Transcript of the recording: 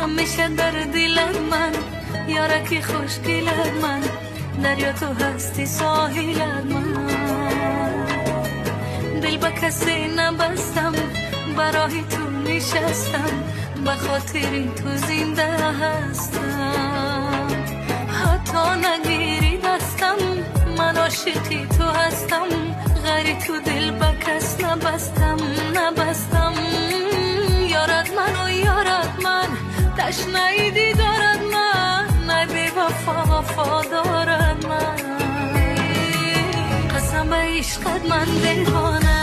همیشه در دل من، یارکی خوشگل من، دریا تو هستی ساحل من. دل به کسی نبستم، برای تو نشستم، به خاطر تو زنده هستم. حتی نگیری دستم، من عاشقی تو هستم، غیر تو دل به کس نبستم. یارد من و یارد من، تشنه دیدارد من، نبی وفا دارد من. قسم به عشقت من دیوانه.